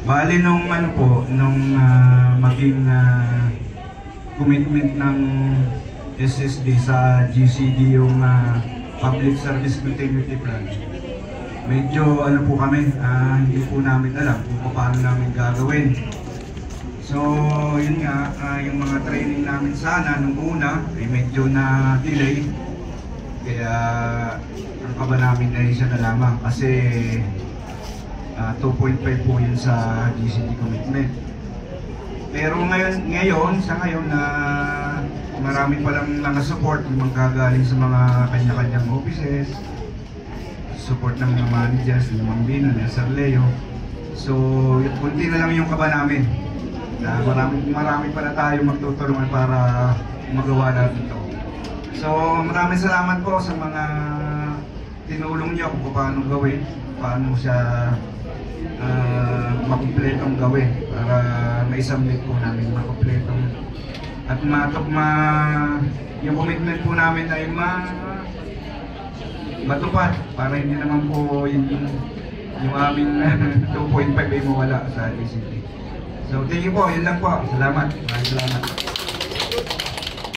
Bali nung ano po, nung maging commitment ng SSD sa GCD yung Public Service Continuity Plan. Medyo ano po kami, hindi po namin alam kung paano namin gagawin. So yun nga, yung mga training namin sana nung una ay medyo na delay. Kaya ang kaba namin ay isa na lamang kasi 2.5 po yun sa GCD commitment. Pero sa ngayon na marami palang mga support yung manggagaling sa mga kanya-kanyang offices, support ng mga managers, ng mga Bino, ng Sir Leo. So, kunti na lang yung kaba namin. Marami pala tayo magtutulungan para magawa natin ito. So, maraming salamat po sa mga tinulong niyo kung paano gawin, paano siya makumpletong gawin para maisubmit po namin makumpletong at yung commitment po namin ay matupad para hindi naman po yung aming 2.5 ay mawala sa DCT. So thank you po, yun lang po. Salamat. Maraming salamat.